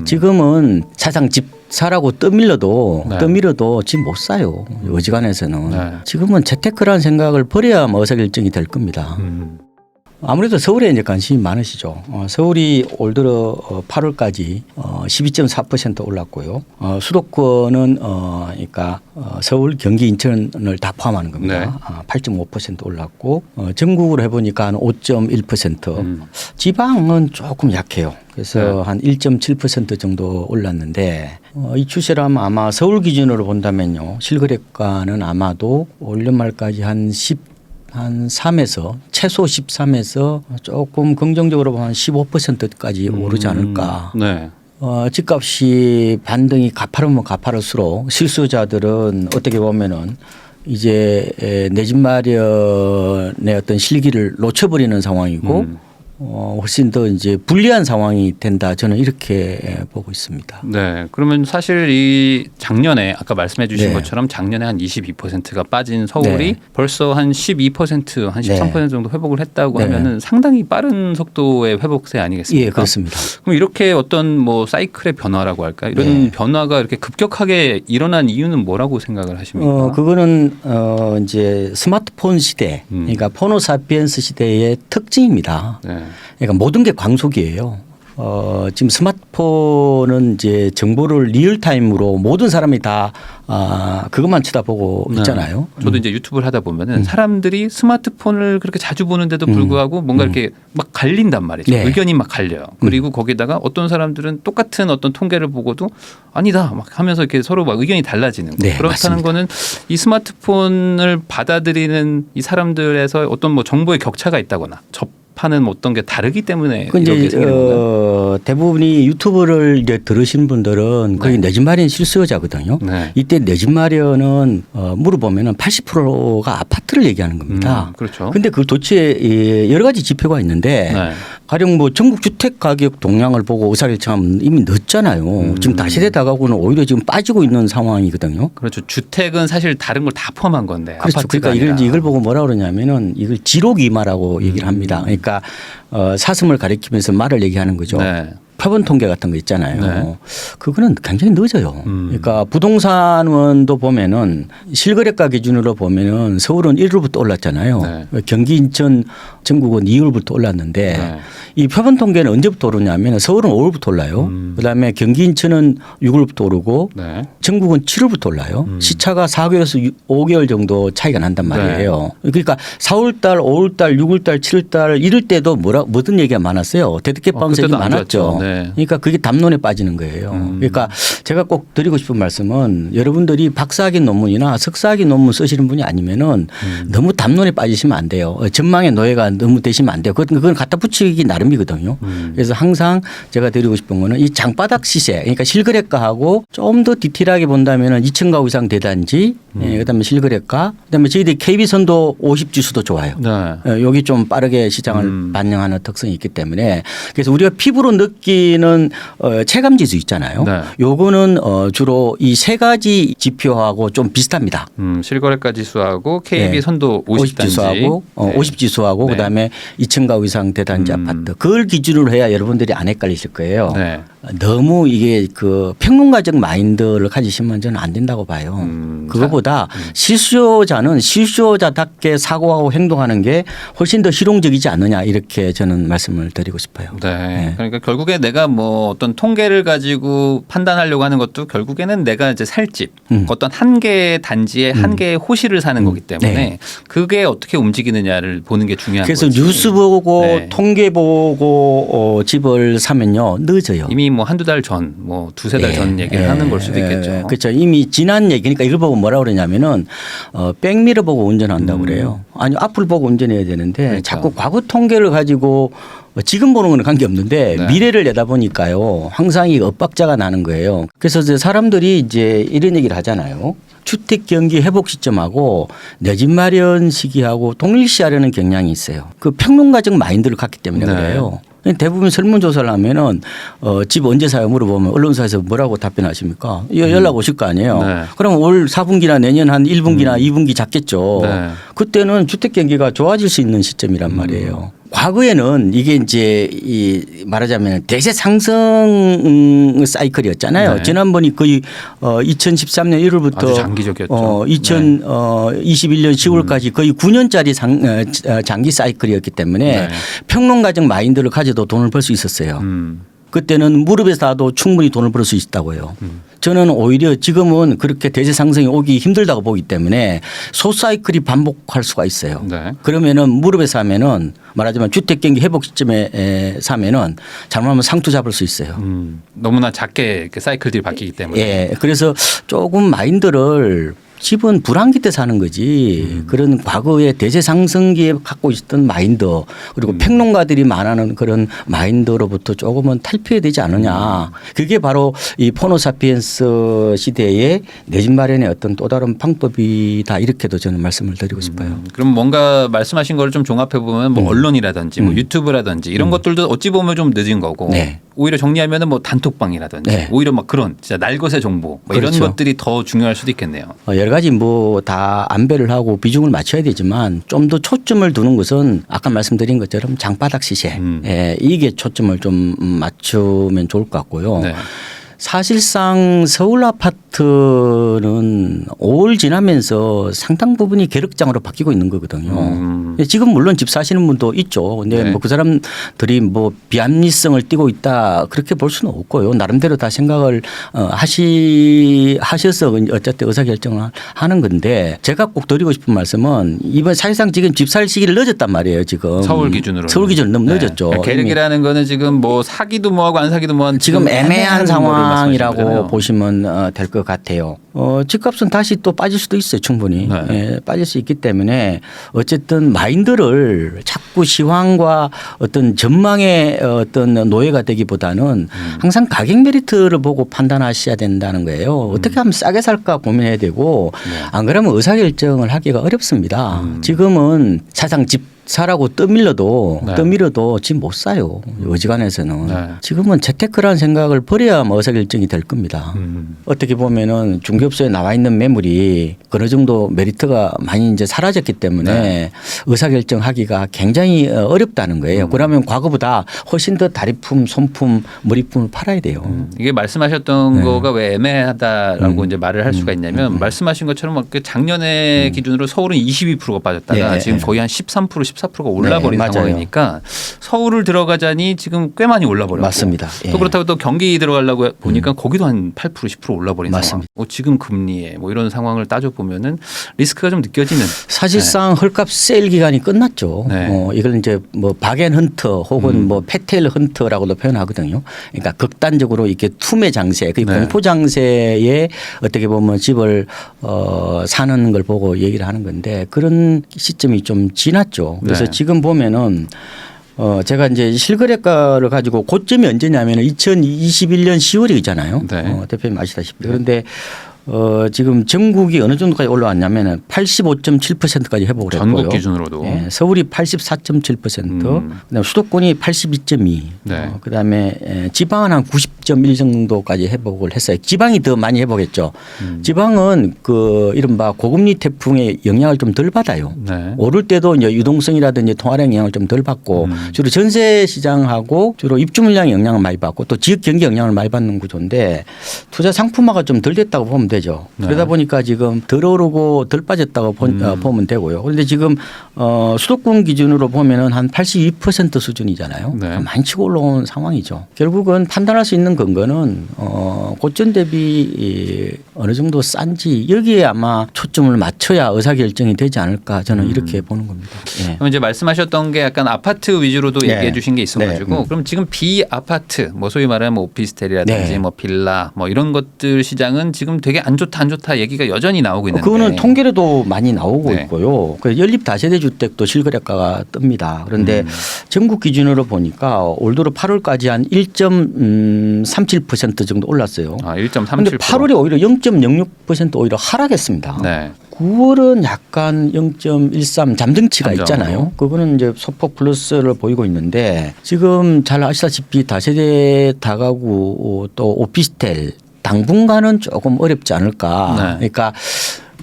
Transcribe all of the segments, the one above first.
지금은 사상 집 사라고 떠밀어도 집 못 사요. 어지간해서는. 네. 지금은 재테크라는 생각을 버려야 의사결정이 될 겁니다. 아무래도 서울에 이제 관심이 많으시죠. 서울이 올 들어 8월까지 12.4% 올랐고요. 수도권은 그러니까 서울, 경기, 인천을 다 포함하는 겁니다. 8.5% 올랐고 전국으로 해보니까 한 5.1%. 지방은 조금 약해요. 그래서 한 1.7% 정도 올랐는데 이 추세라면 아마 서울 기준으로 본다면요. 실거래가는 아마도 올 연말까지 한 3에서 최소 13에서 조금 긍정적으로 보면 15%까지 오르지 않을까. 네. 집값이 반등이 가파르면 가파를수록 실수요자들은 어떻게 보면은 이제 내 집 마련의 어떤 실기를 놓쳐버리는 상황이고 훨씬 더 이제 불리한 상황이 된다. 저는 이렇게 보고 있습니다. 네. 그러면 사실 이 작년에 아까 말씀해 주신 네. 것처럼 작년에 한 22%가 빠진 서울이 네. 벌써 한 12%, 한 13% 정도 회복을 했다고 네. 하면은 상당히 빠른 속도의 회복세 아니겠습니까? 예, 그렇습니다. 그럼 이렇게 어떤 뭐 사이클의 변화라고 할까? 이런 네. 변화가 이렇게 급격하게 일어난 이유는 뭐라고 생각을 하십니까? 그거는 이제 스마트폰 시대, 그러니까 포노사피엔스 시대의 특징입니다. 네. 그러니까 모든 게 광속이에요. 지금 스마트폰은 이제 정보를 리얼타임으로 모든 사람이 다 그것만 쳐다보고 있잖아요. 저도 이제 유튜브를 하다 보면은 사람들이 스마트폰을 그렇게 자주 보는데도 불구하고 뭔가 이렇게 막 갈린단 말이죠. 네. 의견이 막 갈려요. 그리고 거기다가 어떤 사람들은 똑같은 어떤 통계를 보고도 아니다 막 하면서 이렇게 서로 막 의견이 달라지는 거예요. 네, 그렇다는 맞습니다. 거는 이 스마트폰을 받아들이는 이 사람들에서 어떤 뭐 정보의 격차가 있다거나 접하는 어떤 게 다르기 때문에 이렇게 생기는 건가요? 대부분이 유튜브를 이제 들으신 분들은 거의 내 집 마련 실수요자거든요. 네. 이때 내 집 마련은 물어보면은 80%가 아파트를 얘기하는 겁니다. 그렇죠. 근데 그 도대체 여러 가지 지표가 있는데 네. 가령 뭐 전국 주택 가격 동향을 보고 의사결정하면 이미 늦잖아요. 지금 다시대 다가구는 오히려 지금 빠지고 있는 상황이거든요. 그렇죠. 주택은 사실 다른 걸 다 포함한 건데. 그렇죠. 아파트가 그러니까 아니라. 이걸 보고 뭐라 그러냐면은 이걸 지록이마라고 얘기를 합니다. 그러니까 사슴을 가리키면서 말을 얘기하는 거죠. 네. 표본 통계 같은 거 있잖아요. 네. 그거는 굉장히 늦어요. 그러니까 부동산원도 보면은 실거래가 기준으로 보면은 서울은 1월부터 올랐잖아요. 네. 경기, 인천, 전국은 2월부터 올랐는데 네. 이 표본 통계는 언제부터 오르냐면 서울은 5월부터 올라요. 그다음에 경기, 인천은 6월부터 오르고 네. 전국은 7월부터 올라요. 시차가 4개월에서 5개월 정도 차이가 난단 말이에요. 그러니까 4월 달, 5월 달, 6월 달, 7월 달 이럴 때도 뭐든 얘기가 많았어요. 대득값 방색이 그때도 안 많았죠. 좋았죠. 네. 그러니까 그게 담론에 빠지는 거예요. 그러니까 제가 꼭 드리고 싶은 말씀은 여러분들이 박사학위 논문이나 석사학위 논문 쓰시는 분이 아니면은 너무 담론에 빠지시면 안 돼요. 전망의 노예가 너무 되시면 안 돼요. 그건 갖다 붙이기 나름이거든요. 그래서 항상 제가 드리고 싶은 거는 이 장바닥 시세, 그러니까 실거래가하고 좀 더 디테일하게 본다면은 2천 가구 이상 대단지, 그다음에 실거래가, 그다음에 저희들이 KB 선도 50 지수도 좋아요. 네. 여기 좀 빠르게 시장을 반영하는 특성이 있기 때문에 그래서 우리가 피부로 느끼는 체감 지수 있잖아요. 네. 요거는 주로 이 세 가지 지표하고 좀 비슷합니다. 실거래가 지수하고 KB 네. 선도 50 50단지. 지수하고 네. 50 지수하고 네. 그다음에 2천 가구 이상 대단지 아파트 그걸 기준으로 해야 여러분들이 안 헷갈리실 거예요. 네. 너무 이게 그 평론가적 마인드를 가지시면 저는 안 된다고 봐요. 그거보다 실수요자는 실수요자답게 사고하고 행동하는 게 훨씬 더 실용적이지 않느냐 이렇게 저는 말씀을 드리고 싶어요. 네. 그러니까 결국에 내가 뭐 어떤 통계를 가지고 판단하려고 하는 것도 결국에는 내가 이제 살 집, 어떤 한 개의 단지에 한 개의 호실을 사는 거기 때문에 네. 그게 어떻게 움직이느냐를 보는 게 중요한 그래서 거지. 뉴스 보고 네. 통계 보고 집을 사면요 늦어요. 이미 뭐 한두 달 전, 뭐 두세 달 전 얘기를 하는 걸 수도 있겠죠. 그렇죠. 이미 지난 얘기. 그러니까 이걸 보고 뭐라 그러냐면은 백미러 보고 운전한다고 그래요. 아니 앞을 보고 운전해야 되는데 그러니까. 자꾸 과거 통계를 가지고 지금 보는 거는 관계 없는데 네. 미래를 내다보니까요 항상 이 엇박자가 나는 거예요. 그래서 이제 사람들이 이제 이런 얘기를 하잖아요. 주택 경기 회복 시점하고 내 집 마련 시기하고 동일시하려는 경향이 있어요. 그 평론가적 마인드를 갖기 때문에 네. 그래요. 대부분 설문조사를 하면은 집 언제 사요 물어보면 언론사에서 뭐라고 답변하십니까? 연락 오실 거 아니에요. 네. 그럼 올 4분기나 내년 한 1분기나 2분기 잡겠죠. 네. 그때는 주택 경기가 좋아질 수 있는 시점이란 말이에요. 과거에는 이게 이제 이 말하자면 대세 상승 사이클이었잖아요. 네. 지난번이 거의 2013년 1월부터 아주 장기적이었죠. 2021년 10월까지 거의 9년짜리 장기 사이클이었기 때문에 네. 평론가적 마인드를 가져도 돈을 벌 수 있었어요. 그때는 무릎에 사도 충분히 돈을 벌 수 있다고요. 저는 오히려 지금은 그렇게 대세 상승이 오기 힘들다고 보기 때문에 소사이클이 반복할 수가 있어요. 네. 그러면은 무릎에 사면은 말하자면 주택 경기 회복 시점에 사면은 잘못하면 상투 잡을 수 있어요. 너무나 작게 이렇게 사이클들이 바뀌기 때문에. 예. 그래서 조금 마인드를 집은 불황기 때 사는 거지 그런 과거의 대세 상승기에 갖고 있었던 마인드 그리고 평론가들이 말하는 그런 마인드로부터 조금은 탈피해야 되지 않느냐. 그게 바로 이 포노사피엔스 시대의 내 집 마련의 어떤 또 다른 방법이다 이렇게도 저는 말씀을 드리고 싶어요. 그럼 뭔가 말씀하신 거를 좀 종합해 보면 뭐 언론이라든지 뭐 유튜브라든지 이런 것들도 어찌 보면 좀 늦은 거고 네. 오히려 정리하면은 뭐 단톡방이라든지 네. 오히려 막 그런 진짜 날것의 정보 뭐 이런 그렇죠. 것들이 더 중요할 수도 있겠네요. 여러 가지 뭐 다 안배를 하고 비중을 맞춰야 되지만 좀 더 초점을 두는 것은 아까 말씀드린 것처럼 장바닥 시세 예, 이게 초점을 좀 맞추면 좋을 것 같고요. 네. 사실상 서울 아파트는 5월 지나면서 상당 부분이 계륵장으로 바뀌고 있는 거거든요. 지금 물론 집 사시는 분도 있죠. 근데 네. 뭐 그 사람들이 뭐 비합리성을 띠고 있다 그렇게 볼 수는 없고요. 나름대로 다 생각을 하셔서 어쨌든 의사결정을 하는 건데 제가 꼭 드리고 싶은 말씀은 이번 사실상 지금 집 살 시기를 늦었단 말이에요. 지금 서울 기준으로. 서울 기준 너무 늦었죠. 그러니까 계획이라는 거는 지금 뭐 사기도 뭐하고 안 사기도 뭐하고 지금 애매한 상황이라고 거잖아요. 보시면 될 것 같아요. 집값은 다시 또 빠질 수도 있어요. 충분히. 네. 예, 빠질 수 있기 때문에 어쨌든 마인드를 자꾸 시황과 어떤 전망의 어떤 노예가 되기보다는 항상 가격 메리트를 보고 판단하셔야 된다는 거예요. 어떻게 하면 싸게 살까 고민해야 되고 안 그러면 의사결정을 하기가 어렵습니다. 지금은 사상 집 사라고 떠밀어도 집 못 사요. 어지간해서는. 네. 지금은 재테크라는 생각을 버려야 의사결정이 될 겁니다. 어떻게 보면은 중개업소에 나와 있는 매물이 어느 정도 메리트가 많이 이제 사라졌기 때문에 의사결정하기가 굉장히 어렵다는 거예요. 그러면 과거보다 훨씬 더 다리품, 손품, 머리품을 팔아야 돼요. 이게 말씀하셨던 거가 왜 애매하다라고 이제 말을 할 수가 있냐면 말씀하신 것처럼 막 작년에 기준으로 서울은 22%가 빠졌다가 지금 거의 한 13%, 14%가 올라버린 맞아요. 상황이니까 서울을 들어가자니 지금 꽤 많이 올라버렸고 맞습니다. 또 그렇다고 또 경기 들어가려고 보니까 거기도 한 8%, 10% 올라버린 맞습니다. 상황. 지금 금리에 뭐 이런 상황을 따져보면은 리스크가 좀 느껴지는. 사실상 헐값 세일 기간이 끝났죠. 네. 이걸 이제 뭐 박앤 헌터 혹은 뭐 패테일 헌터라고도 표현하거든요. 그러니까 극단적으로 이렇게 투매 장세, 그 공포 장세에 어떻게 보면 집을 사는 걸 보고 얘기를 하는 건데 그런 시점이 좀 지났죠. 그래서 지금 보면은 제가 이제 실거래가를 가지고 고점이 언제냐면 2021년 10월이잖아요. 네. 대표님 아시다시피. 그런데 지금 전국이 어느 정도까지 올라왔냐면 85.7%까지 회복을 했고요. 전국 기준으로도. 예, 서울이 84.7%, 그다음에 수도권이 82.2, 네. 그다음에 지방은 한 90.1 정도까지 회복을 했어요. 지방이 더 많이 회복했죠. 지방은 그 이른바 고금리 태풍의 영향을 좀 덜 받아요. 네. 오를 때도 이제 유동성이라든지 통화량 영향을 좀 덜 받고 주로 전세 시장하고 주로 입주 물량의 영향을 많이 받고 또 지역 경기 영향을 많이 받는 구조인데 투자 상품화가 좀 덜 됐다고 보면 되죠. 그러다 보니까 지금 덜 오르고 덜 빠졌다고 보면 되고요. 그런데 지금 수도권 기준으로 보면은 한 82% 수준이잖아요. 네. 많이 치고 올라온 상황이죠. 결국은 판단할 수 있는 근거는 고점 대비 어느 정도 싼지 여기에 아마 초점을 맞춰야 의사결정이 되지 않을까 저는 이렇게 보는 겁니다. 예. 그럼 이제 말씀하셨던 게 약간 아파트 위주로도 얘기해 주신 게 있어가지고 그럼 지금 비아파트 뭐 소위 말하는 뭐 오피스텔이라든지 뭐 빌라 뭐 이런 것들 시장은 지금 되게 안 좋다 얘기가 여전히 나오고 있는데 그거는 통계로도 많이 나오고 있고요. 그 연립 다세대 주택도 실거래가가 뜹니다. 그런데 전국 기준으로 보니까 올 들어 8월까지 한 1.37% 정도 올랐어요. 아, 1.37%. 그런데 8월에 오히려 0.06% 오히려 하락했습니다. 네. 9월은 약간 0.13 잠정치가 잠정으로. 있잖아요. 그거는 이제 소폭 플러스를 보이고 있는데 지금 잘 아시다시피 다세대 다가구 또 오피스텔 당분간은 조금 어렵지 않을까. 네. 그러니까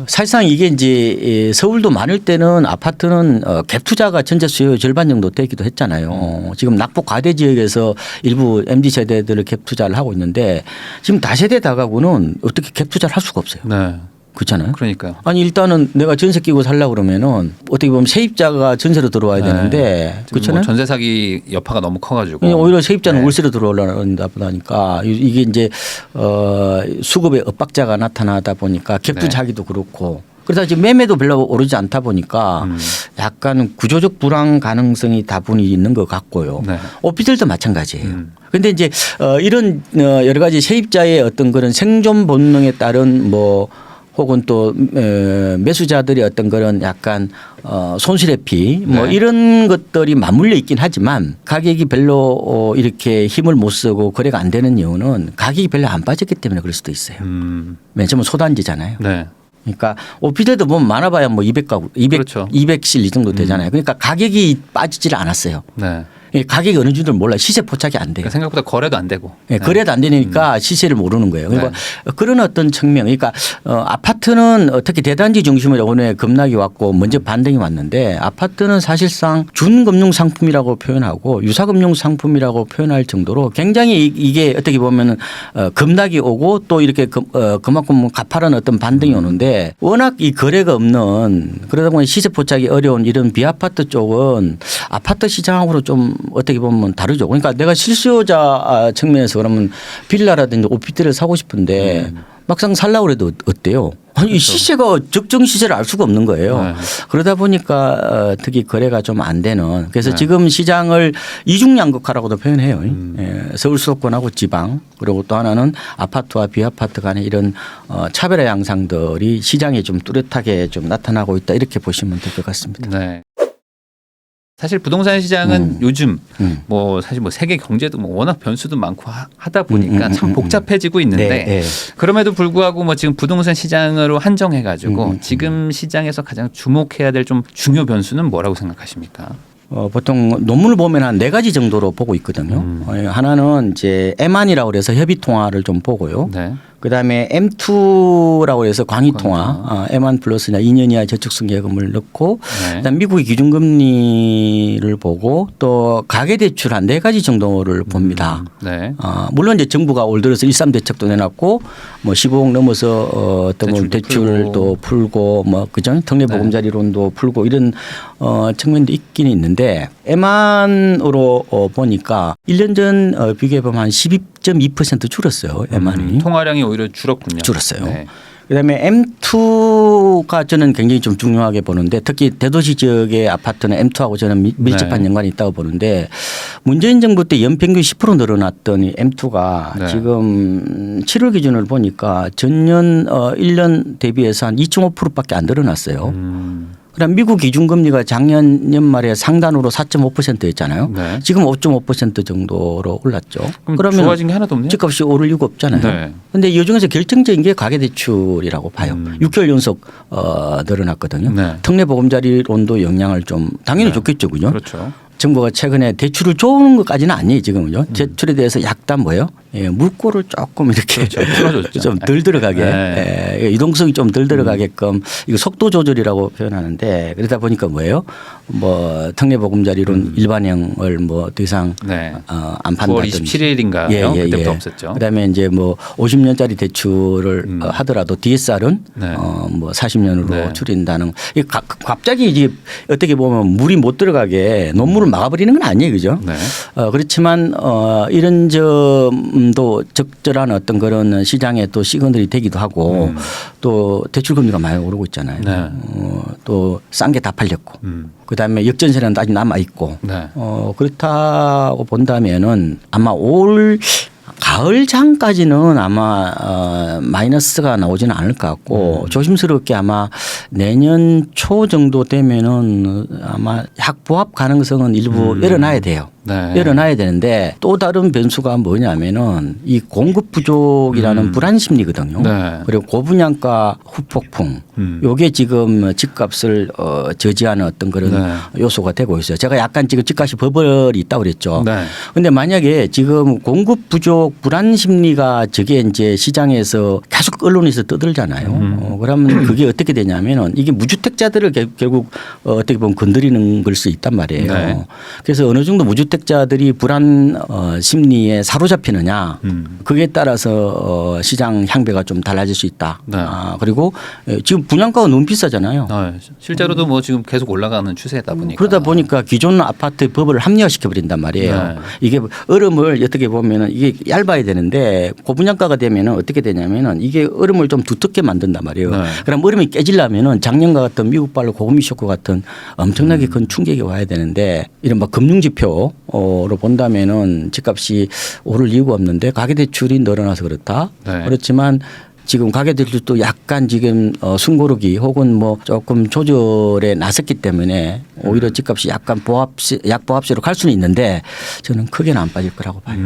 사실상 이게 이제 서울도 많을 때는 아파트는 갭 투자가 전체 수요 절반 정도 되기도 했잖아요. 지금 낙폭 과대 지역에서 일부 MZ 세대들을 갭 투자를 하고 있는데 지금 다세대 다가구는 어떻게 갭 투자를 할 수가 없어요. 네. 그렇잖아요. 그러니까요. 아니 일단은 내가 전세 끼고 살려고 그러면은 어떻게 보면 세입자가 전세로 들어와야 되는데 지금 그렇잖아요. 뭐 전세 사기 여파가 너무 커가지고 오히려 세입자는 네. 월세로 들어오려다 보니까 이게 이제 수급의 엇박자가 나타나다 보니까 갭 투자하기도 그렇고 그러다 지금 매매도 별로 오르지 않다 보니까 약간 구조적 불황 가능성이 다분히 있는 것 같고요. 네. 오피스텔도 마찬가지예요. 그런데 이제 이런 여러 가지 세입자의 어떤 그런 생존 본능에 따른 뭐 혹은 또 매수자들이 어떤 그런 약간 손실의 피 뭐 네. 이런 이런 것들이 맞물려 있긴 하지만 가격이 별로 이렇게 힘을 못 쓰고 거래가 안 되는 이유는 가격이 별로 안 빠졌기 때문에 그럴 수도 있어요. 왜냐하면 소단지잖아요. 네. 그러니까 오피스텔도 보면 많아봐야 뭐 200가구, 200, 그렇죠. 200실 이 정도 되잖아요. 그러니까 가격이 빠지질 않았어요. 네. 가격이 어느 정도 몰라요. 시세 포착이 안 돼요. 그러니까 생각보다 거래도 안 되고. 네, 거래도 안 되니까 시세를 모르는 거예요. 그러니까 그런 어떤 측면, 그러니까 아파트는 특히 대단지 중심으로 이번에 급락이 왔고 먼저 반등이 왔는데 아파트는 사실상 준금융 상품이라고 표현하고 유사금융 상품이라고 표현할 정도로 굉장히 이게 어떻게 보면은 급락이 오고 또 이렇게 그만큼 가파른 어떤 반등이 오는데 워낙 이 거래가 없는 그러다 보니 시세 포착이 어려운 이런 비아파트 쪽은 아파트 시장하고는 좀 어떻게 보면 다르죠. 그러니까 내가 실수요자 측면에서 그러면 빌라라든지 오피스텔을 사고 싶은데 막상 살라고 해도 어때요? 아니 시세가 적정 시세를 알 수가 없는 거예요. 네. 그러다 보니까 특히 거래가 좀 안 되는 그래서 지금 시장을 이중양극화라고도 표현해요. 서울 수도권하고 지방 그리고 또 하나는 아파트와 비아파트 간의 이런 차별화 양상들이 시장에 좀 뚜렷하게 좀 나타나고 있다 이렇게 보시면 될 것 같습니다. 네. 사실 부동산 시장은 요즘 뭐 사실 뭐 세계 경제도 뭐 워낙 변수도 많고 하다 보니까 참 복잡해지고 있는데 네. 그럼에도 불구하고 뭐 지금 부동산 시장으로 한정해 가지고 지금 시장에서 가장 주목해야 될 좀 중요 변수는 뭐라고 생각하십니까? 보통 논문을 보면 한 4가지 정도로 보고 있거든요. 하나는 이제 M1이라고 그래서 협의 통화를 좀 보고요. 네. 그다음에 M2라고 해서 광의 통화, M1 플러스나 2년 이하 저축성 예금을 넣고 네. 그다음 미국의 기준금리를 보고 또 가계대출 한 4가지 정도를 봅니다. 네. 물론 이제 정부가 올 들어서 13 대책도 내놨고 뭐 15억 넘어서 어떤 뭐 대출도 풀고 뭐 그죠? 특례보금자리론도 풀고 이런 측면도 있긴 있는데 M1으로 보니까 1년 전 비교해 보면 한 12.2% 줄었어요. M1이. 통화량이 오히려 줄었군요. 줄었어요. 네. 그다음에 M2가 저는 굉장히 좀 중요하게 보는데 특히 대도시 지역의 아파트는 M2하고 저는 밀접한 연관이 있다고 보는데 문재인 정부 때 연평균 10% 늘어났던 이 M2가 지금 7월 기준을 보니까 전년 1년 대비해서 한 2.5%밖에 안 늘어났어요. 그다음 미국 기준금리가 작년 연말에 상단으로 4.5%였잖아요. 네. 지금 5.5% 정도로 올랐죠. 그럼 좋아진 게 하나도 없네요. 집값이 오를 이유가 없잖아요. 네. 그런데 이 중에서 결정적인 게 가계대출이라고 봐요. 6개월 연속 늘어났거든요. 네. 특례보금자리론도 영향을 좀 당연히 줬겠죠. 그죠? 그렇죠. 정부가 최근에 대출을 쪼는 것까지는 아니에요. 지금은요. 대출에 대해서 약간 뭐예요? 예, 물꼬를 조금 이렇게 풀어줬죠. 좀 덜 들어가게 네. 예, 유동성이 좀 덜 들어가게끔 이거 속도 조절이라고 표현하는데 그러다 보니까 뭐예요? 뭐 특례보금자리론 일반형을 뭐 더 이상 네. 안 판다든지 9월 27일인가요? 그때부터 없었죠. 그다음에 이제 뭐 50년짜리 대출을 하더라도 DSR은 네. 뭐 40년으로 네. 줄인다는 이게 갑자기 이제 어떻게 보면 물이 못 들어가게 논문을 막아버리는 건 아니에요, 그죠? 네. 그렇지만 이런 점도 적절한 어떤 그런 시장에 또 시그널이 되기도 하고 또 대출 금리가 많이 오르고 있잖아요. 네. 또 싼 게 다 팔렸고. 그다음에 역전세는 아직 남아 있고. 네. 그렇다고 본다면은 아마 올 가을 장까지는 아마 마이너스가 나오지는 않을 것 같고 조심스럽게 아마 내년 초 정도 되면은 아마 약보합 가능성은 일부 일어나야 돼요. 네. 열어놔야 되는데 또 다른 변수가 뭐냐면은 이 공급 부족이라는 불안 심리거든요. 네. 그리고 고분양가 후폭풍 요게 지금 집값을 저지하는 어떤 그런 네. 요소가 되고 있어요. 제가 약간 지금 집값이 버블이 있다고 그랬죠. 네. 근데 만약에 지금 공급 부족 불안 심리가 저게 이제 시장에서 계속 언론에서 떠들잖아요. 그러면 그게 어떻게 되냐면은 이게 무주택자들을 결국 어떻게 보면 건드리는 걸 수 있단 말이에요. 네. 그래서 어느 정도 무주택자들이 불안 심리에 사로잡히느냐 그에 따라서 시장 향배가 좀 달라질 수 있다. 네. 그리고 지금 분양가가 너무 비싸잖아요. 실제로도 뭐 지금 계속 올라가는 추세다 보니까. 그러다 보니까 기존 아파트 법을 합리화시켜 버린단 말이에요. 네. 이게 얼음을 어떻게 보면은 이게 얇아야 되는데 고분양가가 되면은 어떻게 되냐면은 이게 얼음을 좀 두텁게 만든단 말이에요. 네. 그럼 얼음이 깨지려면은 작년과 같은 미국발로 고금리 쇼크 같은 엄청나게 큰 충격이 와야 되는데 이른바 금융지표로 본다면은 집값이 오를 이유가 없는데 가계대출이 늘어나서 그렇다. 네. 그렇지만 지금 가계대출도 약간 지금 숨고르기 혹은 뭐 조금 조절에 나섰기 때문에 오히려 집값이 약간 약보합세로 갈 수는 있는데 저는 크게는 안 빠질 거라고 봐요.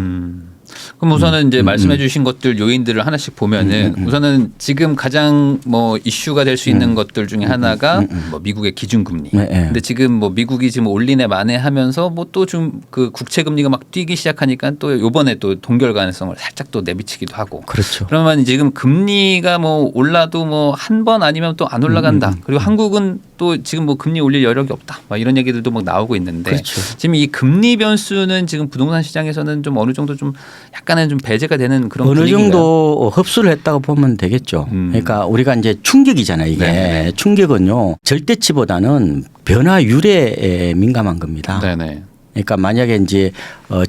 그럼 우선은 이제 말씀해 주신 것들 요인들을 하나씩 보면은 우선은 지금 가장 뭐 이슈가 될 수 있는 것들 중에 하나가 뭐 미국의 기준금리. 네, 네. 근데 지금 뭐 미국이 지금 올리네 마네 하면서 뭐 또 좀 그 국채 금리가 막 뛰기 시작하니까 또 요번에 또 동결 가능성을 살짝 또 내비치기도 하고. 그렇죠. 그러면 지금 금리가 뭐 올라도 뭐 한 번 아니면 또 안 올라간다. 그리고 한국은 또 지금 뭐 금리 올릴 여력이 없다. 막 이런 얘기들도 막 나오고 있는데 그렇죠. 지금 이 금리 변수는 지금 부동산 시장에서는 좀 어느 정도 좀 약간은 좀 배제가 되는 그런 어느 분위기인가요? 정도 흡수를 했다고 보면 되겠죠. 그러니까 우리가 이제 충격이잖아요. 이게 네네. 충격은요 절대치보다는 변화율에 민감한 겁니다. 네네. 그러니까 만약에 이제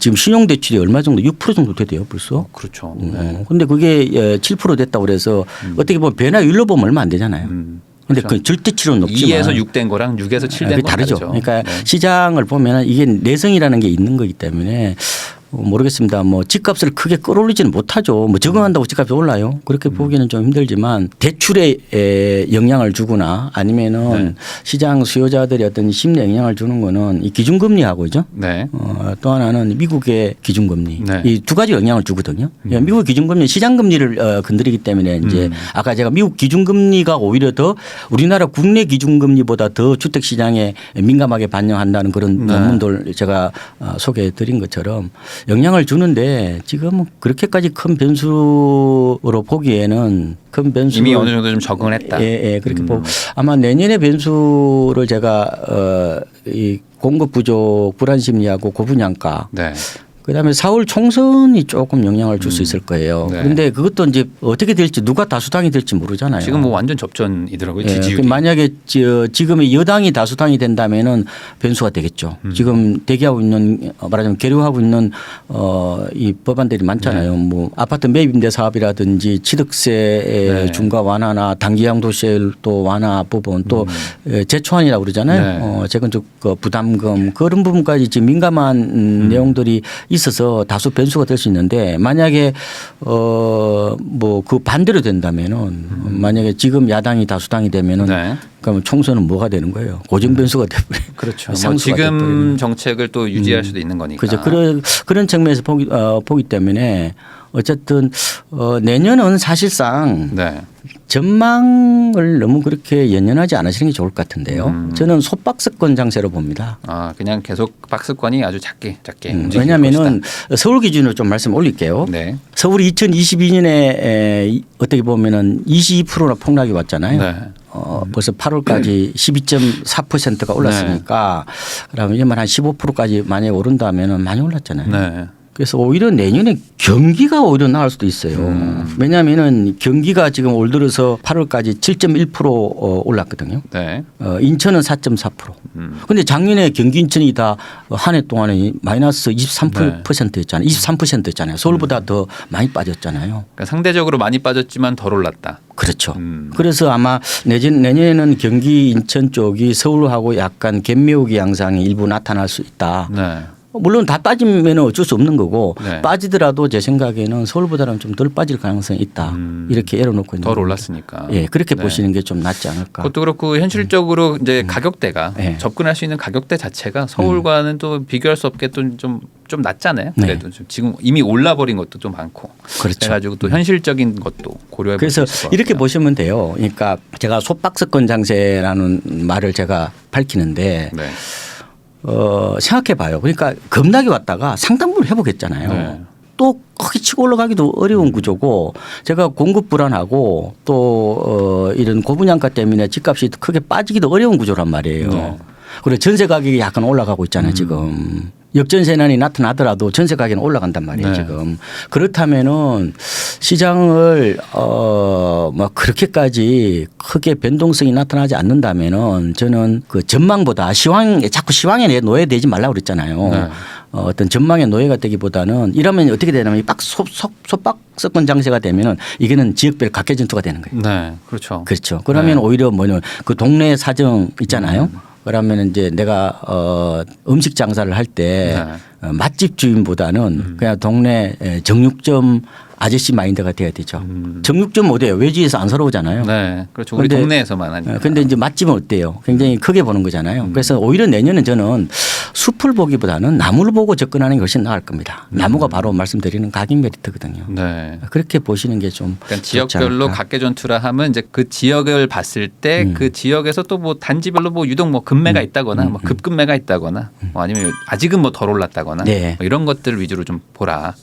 지금 신용대출이 얼마 정도 6% 정도 돼요 벌써. 그렇죠. 네. 근데 그게 7% 됐다고 그래서 어떻게 보면 변화율로 보면 얼마 안 되잖아요. 근데 그렇죠. 그 절대치로는 높지만 2에서 6 된 거랑 6에서 7 된 그게 거 다르죠. 다르죠. 그러니까 네. 시장을 보면 이게 내성이라는 게 있는 거기 때문에 모르겠습니다. 뭐 집값을 크게 끌어올리지는 못하죠. 뭐 적응한다고 집값이 올라요. 그렇게 보기는 좀 힘들지만 대출에 영향을 주거나 아니면은 네. 시장 수요자들이 어떤 심리 영향을 주는 거는 이 기준금리하고죠. 네. 또 하나는 미국의 기준금리 네. 이 두 가지 영향을 주거든요. 미국 기준금리 시장금리를 건드리기 때문에 이제 아까 제가 미국 기준금리가 오히려 더 우리나라 국내 기준금리보다 더 주택시장에 민감하게 반영한다는 그런 네. 논문들 제가 소개해 드린 것처럼 영향을 주는데 지금 그렇게까지 큰 변수로 보기에는 큰 변수 이미 어느 정도 좀 적응을 했다. 예, 그렇게 보고 아마 내년의 변수를 제가 이 공급 부족 불안 심리하고 고분양가 네. 그다음에 4월 총선이 조금 영향을 줄 수 있을 거예요. 네. 그런데 그것도 이제 어떻게 될지 누가 다수당이 될지 모르잖아요. 지금 뭐 완전 접전이더라고요. 예, 지지율이. 만약에 지금의 여당이 다수당이 된다면은 변수가 되겠죠. 지금 대기하고 있는 말하자면 계류하고 있는 이 법안들이 많잖아요. 네. 뭐 아파트 매입 임대 사업이라든지 취득세 네. 중과 완화나 단기양도세 또 완화 부분 또 재초안이라고 그러잖아요. 네. 재건축 부담금 그런 부분까지 지금 민감한 내용들이 있어서 다수 변수가 될 수 있는데 만약에 뭐 그 반대로 된다면은 만약에 지금 야당이 다수당이 되면은 네. 그러면 총선은 뭐가 되는 거예요? 고정 변수가 되버려. 그렇죠. 뭐 지금 정책을 또 유지할 수도 있는 거니까. 그렇죠. 그런 측면에서 보기 때문에 어쨌든 내년은 사실상 네. 전망을 너무 그렇게 연연하지 않으시는 게 좋을 것 같은데요. 저는 소박스권 장세로 봅니다. 아, 그냥 계속 박스권이 아주 작게 움직이는 왜냐하면은 서울 기준으로 좀 말씀 올릴게요. 네. 서울이 2022년에 어떻게 보면은 22%나 폭락이 왔잖아요. 네. 벌써 8월까지 12.4%가 올랐으니까 그러면 이만 한 15%까지 만약에 오른다면은 많이 올랐잖아요. 네. 그래서 오히려 내년에 경기가 오히려 나을 수도 있어요. 왜냐하면은 경기가 지금 올 들어서 8월까지 7.1% 올랐거든요. 네. 인천은 4.4%. 그런데 작년에 경기 인천이 다 한 해 동안에 마이너스 23%였잖아요. 23%였잖아요. 서울보다 더 많이 빠졌잖아요. 그러니까 상대적으로 많이 빠졌지만 덜 올랐다. 그렇죠. 그래서 아마 내년에는 경기 인천 쪽이 서울하고 약간 갭매우기 양상이 일부 나타날 수 있다. 네. 물론 다 빠지면 어쩔 수 없는 거고 네. 빠지더라도 제 생각에는 서울보다는 좀 덜 빠질 가능성이 있다. 이렇게 열어놓고 있는 덜 겁니다. 올랐으니까. 예, 그렇게 네. 보시는 게 좀 낫지 않을까. 그것도 그렇고 현실적으로 이제 가격대가 네. 접근할 수 있는 가격대 자체가 서울과는 또 비교할 수 없게 또 좀 낮잖아요. 네. 그래도 좀 지금 이미 올라버린 것도 좀 많고. 그렇죠. 그래가지고 또 현실적인 것도 고려해 볼 수 그래서 있을 것 이렇게 같고요. 보시면 돼요. 그러니까 제가 소박스권 장세라는 말을 제가 밝히는데 네. 생각해 봐요. 그러니까 급락이 왔다가 상당 부분 회복했잖아요. 네. 또 크게 치고 올라가기도 어려운 구조고 제가 공급 불안하고 또 이런 고분양가 때문에 집값이 크게 빠지기도 어려운 구조란 말이에요. 네. 그리고 전세 가격이 약간 올라가고 있잖아요. 지금. 역전세난이 나타나더라도 전세 가격은 올라간단 말이에요. 네. 지금. 그렇다면은 시장을 뭐 그렇게까지 크게 변동성이 나타나지 않는다면은 저는 그 전망보다 자꾸 시황에 노예되지 말라고 그랬잖아요. 네. 어떤 전망의 노예가 되기보다는 이러면 어떻게 되냐면 소박스권 장세가 되면은 이게는 지역별 각계 전투가 되는 거예요. 네, 그렇죠. 그렇죠. 그러면 네. 오히려 뭐냐면 그 동네 사정 있잖아요. 그러면 이제 내가 음식 장사를 할 때 네. 맛집 주인보다는 그냥 동네 정육점 아저씨 마인드가 돼야 되죠. 정육점 어때요? 외지에서 안 서러우잖아요. 네, 그렇죠. 우리 근데- 동네에서만 하니까. 근데 이제 맛집은 어때요? 굉장히 크게 보는 거잖아요. 그래서 오히려 내년은 저는 숲을 보기보다는 나무를 보고 접근하는 게 훨씬 나을 겁니다. 나무가 바로 말씀드리는 가격 메리트거든요. 네. 그렇게 보시는 게 좀 그러니까 지역별로 각계 전투라 하면 이제 그 지역을 봤을 때 그 지역에서 또 뭐 단지별로 뭐 유독 뭐 급매가 있다거나 뭐 급급매가 있다거나 뭐 아니면 아직은 뭐 덜 올랐다거나 네. 뭐 이런 것들 위주로 좀 보라.